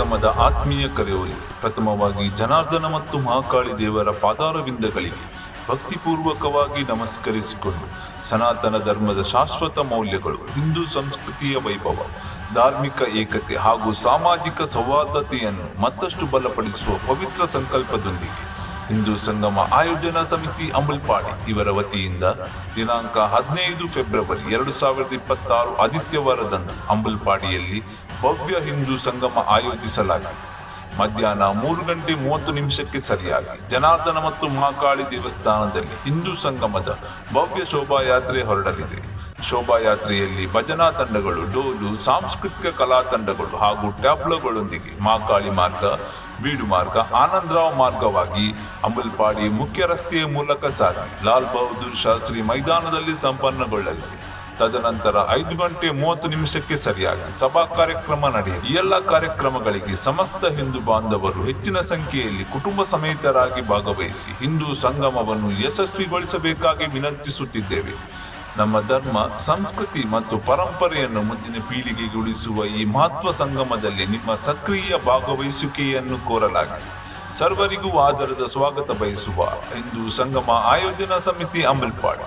ಸಂಗಮದ ಆತ್ಮೀಯ ಕರೆಯೋಲಿ. ಪ್ರಥಮವಾಗಿ ಜನಾರ್ದನ ಮತ್ತು ಮಹಾಕಾಳಿ ದೇವರ ಪಾದಾರವಿಂದಗಳಿಗೆ ಭಕ್ತಿಪೂರ್ವಕವಾಗಿ ನಮಸ್ಕರಿಸಿಕೊಂಡು ಸನಾತನ ಧರ್ಮದ ಶಾಶ್ವತ ಮೌಲ್ಯಗಳು, ಹಿಂದೂ ಸಂಸ್ಕೃತಿಯ ವೈಭವ, ಧಾರ್ಮಿಕ ಏಕತೆ ಹಾಗೂ ಸಾಮಾಜಿಕ ಸೌಹಾರ್ದತೆಯನ್ನು ಮತ್ತಷ್ಟು ಬಲಪಡಿಸುವ ಪವಿತ್ರ ಸಂಕಲ್ಪದೊಂದಿಗೆ ಹಿಂದೂ ಸಂಗಮ ಆಯೋಜನಾ ಸಮಿತಿ ಅಂಬಲ್ಪಾಡಿ ಇವರ ವತಿಯಿಂದ ದಿನಾಂಕ 15 ಫೆಬ್ರವರಿ 2026 ಆದಿತ್ಯವಾರದಂದು ಅಂಬಲ್ಪಾಡಿಯಲ್ಲಿ ಭವ್ಯ ಹಿಂದೂ ಸಂಗಮ ಆಯೋಜಿಸಲಾಗಿದೆ. ಮಧ್ಯಾಹ್ನ 3:30 ಸರಿಯಾಗಿ ಜನಾರ್ದನ ಮತ್ತು ಮಹಾಕಾಳಿ ದೇವಸ್ಥಾನದಲ್ಲಿ ಹಿಂದೂ ಸಂಗಮದ ಭವ್ಯ ಶೋಭಾಯಾತ್ರೆ ಹೊರಡಲಿದೆ. ಶೋಭಾಯಾತ್ರೆಯಲ್ಲಿ ಭಜನಾ ತಂಡಗಳು, ಡೋಲು, ಸಾಂಸ್ಕೃತಿಕ ಕಲಾ ತಂಡಗಳು ಹಾಗೂ ಟ್ಯಾಬ್ಲೋಗಳೊಂದಿಗೆ ಮಹಾಕಾಳಿ ಮಾರ್ಗ, ಬೀಡು ಮಾರ್ಗ, ಆನಂದರಾವ್ ಮಾರ್ಗವಾಗಿ ಅಂಬಲ್ಪಾಡಿ ಮುಖ್ಯ ರಸ್ತೆಯ ಮೂಲಕ ಸಾಗಿ ಲಾಲ್ ಬಹದ್ದೂರ್ ಶಾಸ್ತ್ರಿ ಮೈದಾನದಲ್ಲಿ ಸಂಪನ್ನಗೊಳ್ಳಲಿದೆ. ತದನಂತರ 5:30 ಸರಿಯಾಗಿ ಸಭಾ ಕಾರ್ಯಕ್ರಮ ನಡೆಯಿತು. ಈ ಎಲ್ಲ ಕಾರ್ಯಕ್ರಮಗಳಿಗೆ ಸಮಸ್ತ ಹಿಂದೂ ಬಾಂಧವರು ಹೆಚ್ಚಿನ ಸಂಖ್ಯೆಯಲ್ಲಿ ಕುಟುಂಬ ಸಮೇತರಾಗಿ ಭಾಗವಹಿಸಿ ಹಿಂದೂ ಸಂಗಮವನ್ನು ಯಶಸ್ವಿಗೊಳಿಸಬೇಕಾಗಿ ವಿನಂತಿಸುತ್ತಿದ್ದೇವೆ. ನಮ್ಮ ಧರ್ಮ, ಸಂಸ್ಕೃತಿ ಮತ್ತು ಪರಂಪರೆಯನ್ನು ಮುಂದಿನ ಪೀಳಿಗೆಗೆ ಉಳಿಸುವ ಈ ಮಹತ್ವ ಸಂಗಮದಲ್ಲಿ ನಿಮ್ಮ ಸಕ್ರಿಯ ಭಾಗವಹಿಸುವಿಕೆಯನ್ನು ಕೋರಲಾಗಿದೆ. ಸರ್ವರಿಗೂ ಆದರದ ಸ್ವಾಗತ ಬಯಸುವ ಹಿಂದೂ ಸಂಗಮ ಆಯೋಜನಾ ಸಮಿತಿ ಅಂಬಲ್ಪಾಡಿ.